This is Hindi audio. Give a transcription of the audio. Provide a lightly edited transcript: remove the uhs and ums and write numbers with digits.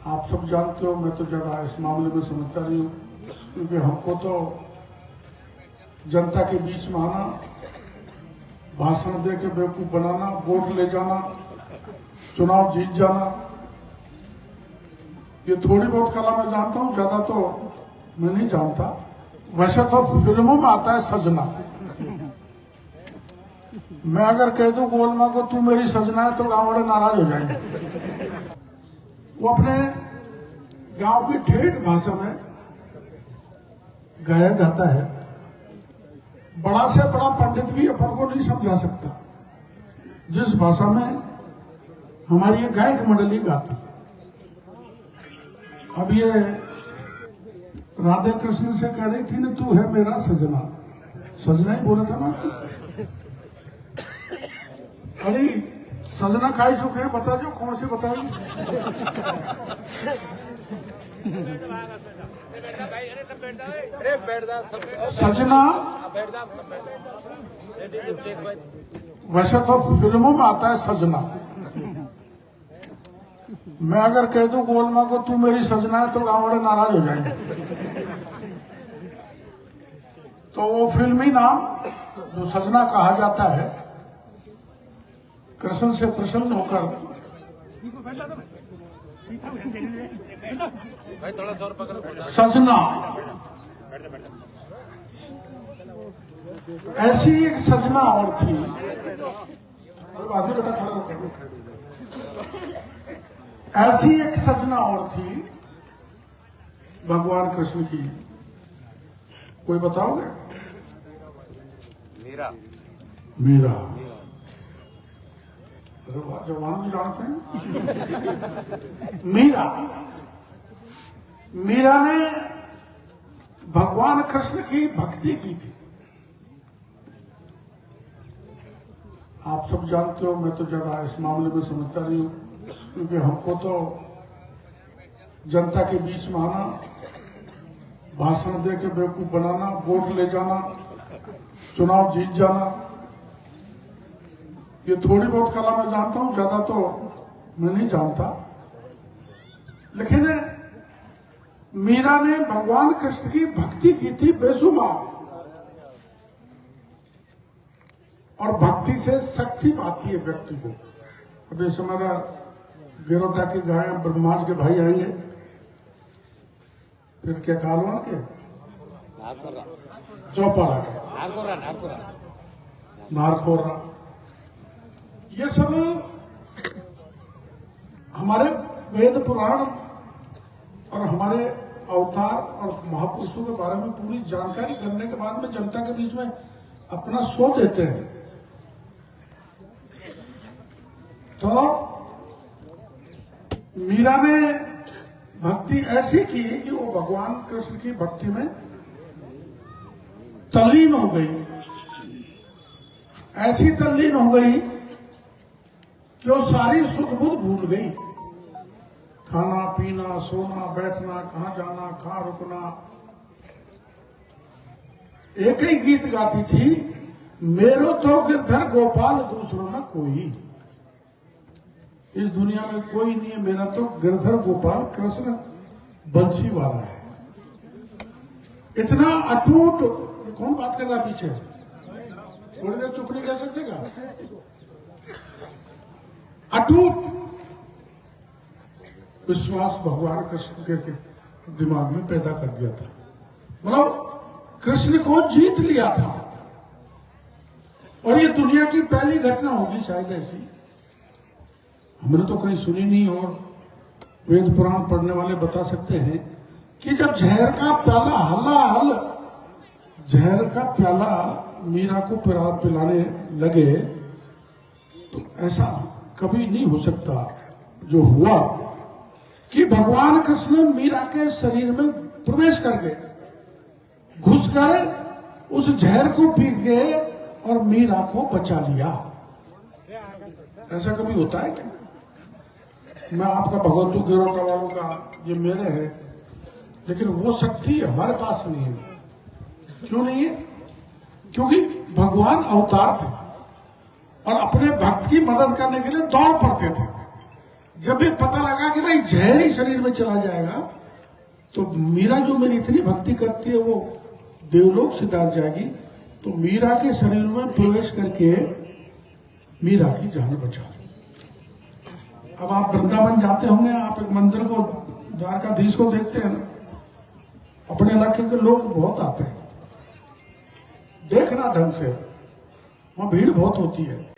आप सब जानते हो, मैं तो ज़्यादा इस मामले में समझता नहीं हूँ, क्योंकि हमको तो जनता के बीच में आना, भाषण दे के बेवकूफ़ बनाना, वोट ले जाना, चुनाव जीत जाना, ये थोड़ी बहुत कला मैं जानता हूँ, ज़्यादा तो मैं नहीं जानता। वैसे तो फिल्मों में आता है सजना। मैं अगर कह दूं गोलमा को तू मेरी सजना है तो गांव वाले नाराज हो जाएंगे। वो अपने गांव की ठेठ भाषा में गाया जाता है। बड़ा से बड़ा पंडित भी अपन को नहीं समझा सकता जिस भाषा में हमारी ये गायक मंडली गाती। अब ये राधे कृष्ण से कह रही थी ना, तू है मेरा सजना, सजना ही बोला था ना। अरे सजना खाई सुख है, बता जो कौन सी बताई। सजना वैसे तो फिल्मों में आता है सजना। मैं अगर कह दूं गोलमा को तू मेरी सजना है तो गांव वाले नाराज हो जाएंगे। तो वो फिल्मी नाम जो सजना कहा जाता है, कृष्ण से प्रसन्न होकर सजना, ऐसी एक सजना और थी। बेटा खड़ा, ऐसी एक सजना और थी भगवान कृष्ण की। कोई बताओगे? मीरा। मीरा। जवान भी जानते हैं। मीरा। मीरा ने भगवान कृष्ण की भक्ति की थी। आप सब जानते हो, मैं तो ज्यादा इस मामले में समझता नहीं हूँ, क्योंकि हमको तो जनता के बीच में आना, भाषण दे के बेवकूफ बनाना, वोट ले जाना, चुनाव जीत जाना, ये थोड़ी बहुत कला मैं जानता हूं, ज्यादा तो मैं नहीं जानता। लेकिन मीरा ने भगवान कृष्ण की भक्ति की थी बेशुमार, और भक्ति से शक्ति आती है व्यक्ति को। अब जैसे हमारा गिरोटा की गाय ब्रह्माज के भाई आएंगे, फिर क्या कालवान के चौपाड़ा के नारखोरा, ये सब हमारे वेद पुराण और हमारे अवतार और महापुरुषों के बारे में पूरी जानकारी करने के बाद में जनता के बीच में अपना शो देते हैं। तो मीरा ने भक्ति ऐसी की कि वो भगवान कृष्ण की भक्ति में तल्लीन हो गई। ऐसी तल्लीन हो गई कि वो सारी सुध बुध भूल गई। खाना पीना, सोना, बैठना, कहां जाना, कहां रुकना। एक ही गीत गाती थी, मेरो तो गिरधर गोपाल दूसरों न कोई। इस दुनिया में कोई नहीं है, मेरा तो गिरधर गोपाल कृष्ण बंसी वाला है। इतना अटूट। कौन बात कर रहा है पीछे? थोड़ी देर चुप नहीं कर सकते क्या? अटूट विश्वास भगवान कृष्ण के दिमाग में पैदा कर दिया था। मतलब कृष्ण को जीत लिया था। और ये दुनिया की पहली घटना होगी शायद ऐसी, हमने तो कहीं सुनी नहीं, और वेद पुराण पढ़ने वाले बता सकते हैं कि जब जहर का प्याला हलाहल, जहर का प्याला मीरा को पिलाने लगे, तो ऐसा कभी नहीं हो सकता जो हुआ कि भगवान कृष्ण मीरा के शरीर में प्रवेश कर गए, घुसकर उस जहर को पी गए और मीरा को बचा लिया। ऐसा कभी होता है क्या? मैं आपका भगवतू गिरोटा वालों का ये मेरे है, लेकिन वो शक्ति हमारे पास नहीं है। क्यों नहीं है? क्योंकि भगवान अवतार थे और अपने भक्त की मदद करने के लिए दौड़ पड़ते थे। जब ये पता लगा कि भाई जहर ही शरीर में चला जाएगा, तो मीरा जो मेरी इतनी भक्ति करती है वो देवलोक सिधार जाएगी। तो मीरा के शरीर में प्रवेश करके मीरा की जान बचा ली। अब आप वृंदावन जाते होंगे, आप एक मंदिर को, द्वारकाधीश को देखते हैं ना, अपने इलाके के लोग बहुत आते हैं, देखना ढंग से, वहां भीड़ बहुत होती है।